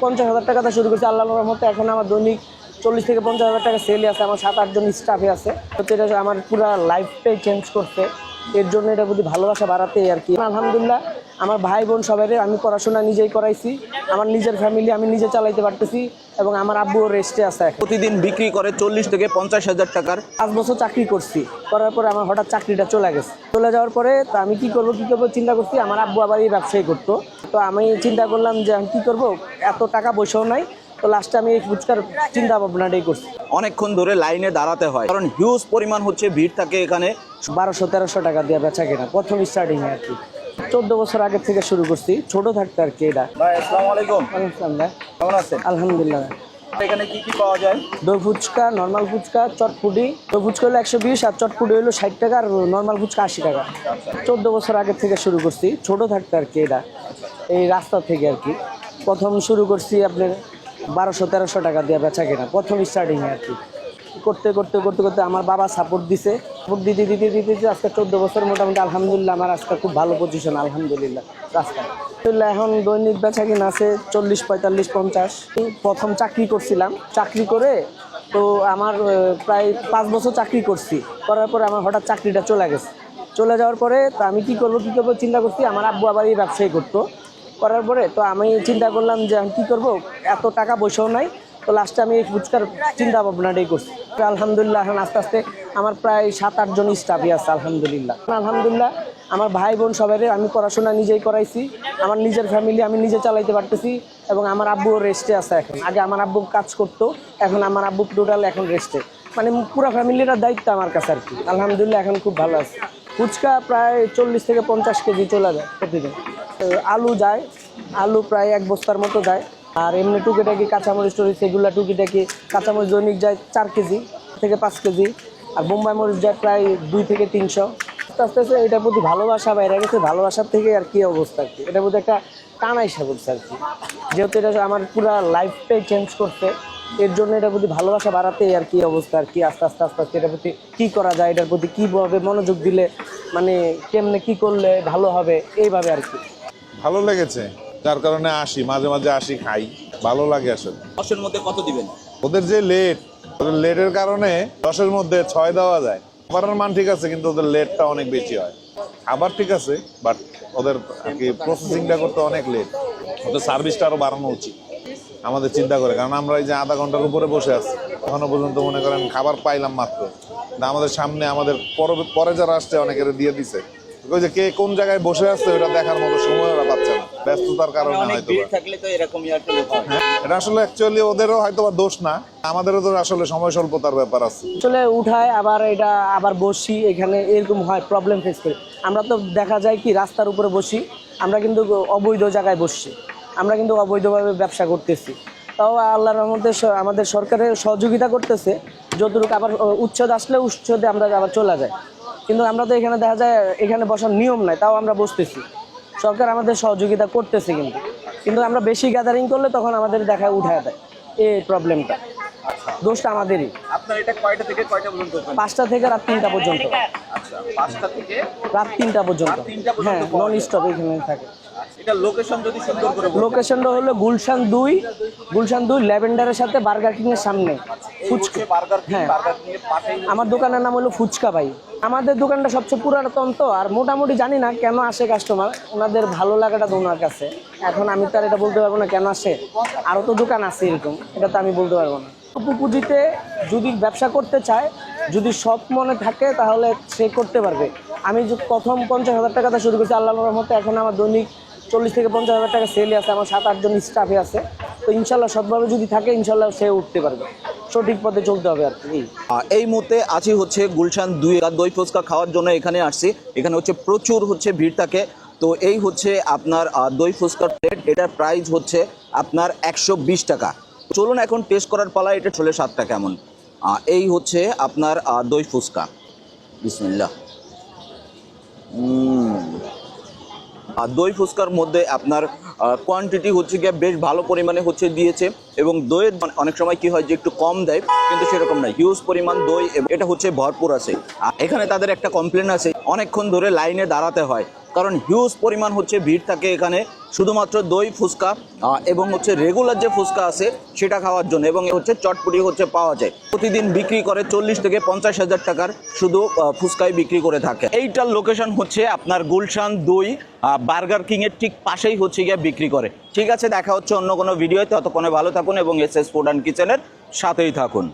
50,000 টাকাতে শুরু করছি, আল্লাহর রহমতে এখন আমার দৈনিক 40 থেকে 50,000 টাকা সেলই আছে। আমার 7-8 জন স্টাফে আছে। তো এটা আমার পুরো লাইফটাই চেঞ্জ করছে। এর জন্য এটার প্রতি ভালোবাসা বাড়াতে আর কি। আলহামদুলিল্লাহ আমার ভাই বোন সবাই আমি পড়াশোনা নিজেই করাইছি, আমার নিজের ফ্যামিলি আমি নিজে চালাইতে পারতেছি এবং আমার আব্বুও রেস্টে আছে। প্রতিদিন বিক্রি করে 40 থেকে 50,000 টাকার। 5 বছর চাকরি করছি, করার পরে আমার হঠাৎ চাকরিটা চলে গেছে। চলে যাওয়ার পরে তো আমি কি করব চিন্তা করছি। আমার আব্বু আবার এই ব্যবসায়ী করতো, তো আমি চিন্তা করলাম যে আমি কী করবো, এত টাকা পয়সাও নাই। তো লাস্টে আমি এই ফুচকার চিন্তা ভাবনাটাই করছি। অনেকক্ষণ ধরে লাইনে দাঁড়াতে হয়, কারণ হিউজ পরিমাণ হচ্ছে ভিড় থাকে এখানে। 1200-1300 টাকা দিয়ে বেচা কেনা প্রথম স্টার্টিংয়ে আর কি। 14 বছর আগের থেকে শুরু করছি, ছোট থাকতে আর কি। এটা ভাই আসসালামু আলাইকুম। কেমন আছেন? আলহামদুলিল্লাহ। এখানে কি কি পাওয়া যায়? দই ফুচকা, নর্মাল ফুচকা, চটপুটি। দই ফুচকা হলো 120 আর চটপুটি হলো 60 টাকা আর নর্মাল ফুচকা 80 টাকা। 14 বছর আগের থেকে শুরু করছি, ছোট থাকতে আর কি। এটা এই রাস্তা থেকে আর কি প্রথম শুরু করছি। আপনার 1200-1300 টাকা দিয়ে বেচা কেনা প্রথম স্টার্টিংয়ে আর কি। করতে করতে করতে করতে আমার বাবা সাপোর্ট দিতে দিতে আজকে 14 বছর মোটামুটি আলহামদুলিল্লাহ আমার আজকে খুব ভালো পজিশন আলহামদুলিল্লাহ রাস্তায়। এখন দৈনিক বেচা কিনা আছে 40, 45, 50। প্রথম চাকরি করছিলাম, চাকরি করে তো আমার প্রায় 5 বছর চাকরি করছি। করার পরে আমার হঠাৎ চাকরিটা চলে গেছে। চলে যাওয়ার পরে তো আমি কী করবো চিন্তা করছি। আমার আব্বু আবার এই ব্যবসায়ী করতো, করার পরে তো আমি চিন্তা করলাম যে আমি কী করবো, এত টাকা পয়সাও নাই। তো লাস্টে আমি এই ফুচকার চিন্তা ভাবনাটাই করছি। আলহামদুলিল্লাহ এখন আস্তে আস্তে আমার প্রায় 7-8 জন স্টাফই আছে আলহামদুলিল্লাহ। আলহামদুলিল্লাহ আমার ভাই বোন সবাই আমি পড়াশোনা নিজেই করাইছি, আমার নিজের ফ্যামিলি আমি নিজে চালাইতে পারতেছি এবং আমার আব্বুও রেস্টে আছে এখন। আগে আমার আব্বু কাজ করতো, এখন আমার আব্বু টোটাল এখন রেস্টে, মানে পুরো ফ্যামিলির দায়িত্ব আমার কাছে আর কি। আলহামদুলিল্লাহ এখন খুব ভালো আছে। ফুচকা প্রায় 40 থেকে 50 কেজি চলে যায় প্রতিদিন। আলু যায়, আলু প্রায় 1 বস্তার মতো যায়। আর এমনি টুকিটাকি কাঁচামরিচ টরিচ এগুলো টুকিটাকি কাঁচামরিচ দৈনিক যায় 4 কেজি থেকে 5 কেজি। আর বোম্বাই মরিচ যায় প্রায় 2 থেকে 300। আস্তে আস্তে আস্তে এটার প্রতি ভালোবাসা বাইরে গেছে, ভালোবাসার থেকে আর কি অবস্থা আর কি। এটার প্রতি একটা টানা হিসাব করছে আর কি, যেহেতু এটা আমার পুরো লাইফটাই চেঞ্জ করতে। এর জন্য এটার প্রতি ভালোবাসা বাড়াতে আর কি অবস্থা আর কি। আস্তে আস্তে আস্তে আস্তে এটার প্রতি কী করা যায়, এটার প্রতি কীভাবে মনোযোগ দিলে মানে কেমনে কী করলে ভালো হবে, এইভাবে আর কি। ভালো লেগেছে, যার কারণে আসি, মাঝে মাঝে আসি, খাই, ভালো লাগে আসলে। 10-এর মধ্যে কত দিবেন? ওদের যে লেটের কারণে 10-এর মধ্যে 6 দেওয়া যায়। খাবারের মান ঠিক আছে, কিন্তু ওদের লেটটা অনেক বেশি হয়। খাবার ঠিক আছে, বাট ওদের আর কি প্রসেসিংটা করতে অনেক লেট। ওদের সার্ভিসটা আরো বাড়ানো উচিত আমাদের চিন্তা করে, কারণ আমরা এই যে আধা ঘন্টার উপরে বসে আছি, এখনো পর্যন্ত মনে করেন খাবার পাইলাম মাত্র। আমাদের সামনে আমাদের পরে যারা আসছে অনেকের দিয়ে দিছে, ওই যে কে কোন জায়গায় বসে আছে ওটা দেখার মতো সময় ওরা পাচ্ছে না, ব্যস্ততার কারণে হয়তো। এটা আসলে অ্যাকচুয়ালি ওদেরও হয়তো বা দোষ না, আমাদেরও তো আসলে সময় স্বল্পতার ব্যাপার আছে। আসলে উঠায় আবার এটা আবার বসি, এখানে এরকম হয়, প্রবলেম ফেস করি আমরা। তো দেখা যায় কি রাস্তার উপরে বসি আমরা, কিন্তু অবৈধ জায়গায় বসছি, আমরা কিন্তু অবৈধভাবে ব্যবসা করতেছি। তাও আল্লাহর রহমতে আমাদের সরকারের সহযোগিতা করতেছে যতটুকু। আবার উচ্ছেদ আসলে উচ্ছেদে আমরা আবার চলে যাই, কিন্তু আমরা তো এখানে দেখা যায় এখানে বসার নিয়ম নাই, তাও আমরা বসতেছি। সরকার আমাদের সহযোগিতা করতেছে, কিন্তু আমরা বেশি গ্যাদারিং করলে তখন আমাদের দেখা উঠায় দেয়। এই প্রবলেমটা, দোষটা আমাদেরই। আপনার এটা কয়টা থেকে কয়টা পর্যন্ত? 5টা থেকে রাত 3টা পর্যন্ত। আচ্ছা, 5টা থেকে রাত 3টা পর্যন্ত। রাত 3টা পর্যন্ত হ্যাঁ, নন স্টপ এখানে থাকে। এটা লোকেশন যদি সুন্দর করে বলেন। লোকেশনটা হলো গুলশান 2 ল্যাভেন্ডারের সাথে বার্গার কিং এর সামনে। ফুচকা বার্গার কিং, হ্যাঁ, বার্গার কিং এর পাশেই আমার দোকানের নাম হলো ফুচকা ভাই। আমাদের দোকানটা সবচেয়ে পুরাতন তো, আর মোটামুটি জানি না কেন আসে কাস্টমার, ওনাদের ভালো লাগাটা তো ওনার কাছে। এখন আমি তো আর এটা বলতে পারবো না কেন আসে, আরও তো দোকান আছে এরকম, এটা তো আমি বলতে পারবো না। অল্প পুঁজিতে যদি ব্যবসা করতে চায়, যদি সৎ মনে থাকে তাহলে সে করতে পারবে। আমি যে প্রথম 50,000 টাকাতে শুরু করছি, আল্লাহর রহমতে এখন আমার দৈনিক 40 থেকে 50,000 টাকা সেলই আছে। আমার 7-8 জন স্টাফে আছে। তো ইনশাল্লাহ সৎভাবে যদি থাকে ইনশাল্লাহ সে উঠতে পারবে, সঠিক পথে চলতে হবে আর কি। এই মুহূর্তে আছি হচ্ছে গুলশান 2 দই ফুচকা খাওয়ার জন্য এখানে আসছি। এখানে হচ্ছে প্রচুর হচ্ছে ভিড় থাকে। তো এই হচ্ছে আপনার দই ফুচকার প্লেট, এটার প্রাইস হচ্ছে আপনার 120 টাকা। চলুন এখন টেস্ট করার পালা, এটা ছোলে স্বাদটা কেমন। এই হচ্ছে আপনার দই ফুচকা। বিসমিল্লাহ। আর দই ফুচকার মধ্যে আপনার কোয়ান্টিটি হচ্ছে গিয়ে বেশ ভালো পরিমাণে হচ্ছে দিয়েছে, এবং দইয়ের অনেক সময় কি হয় যে একটু কম দেয়, কিন্তু সেরকম না, হিউজ পরিমাণ দই এটা হচ্ছে ভরপুর আছে। এখানে তাদের একটা কমপ্লেন আছে, অনেকক্ষণ ধরে লাইনে দাঁড়াতে হয়, কারণ হিউজ পরিমাণ হচ্ছে ভিড় থাকে এখানে শুধুমাত্র দই ফুচকা এবং হচ্ছে রেগুলার যে ফুচকা আছে সেটা খাওয়ার জন্য, এবং হচ্ছে চটপটি হচ্ছে পাওয়া যায়। প্রতিদিন বিক্রি করে 40 থেকে 50,000 টাকার শুধু ফুচকাই বিক্রি করে থাকে। এইটার লোকেশন হচ্ছে আপনার গুলশান 2 বার্গার কিং এর ঠিক পাশেই হচ্ছে গিয়ে বিক্রি করে। ঠিক আছে, দেখা হচ্ছে অন্য কোনো ভিডিওতে, ততক্ষণে ভালো থাকুন এবং এসএস ফুড অ্যান্ড কিচেনের সাথেই থাকুন।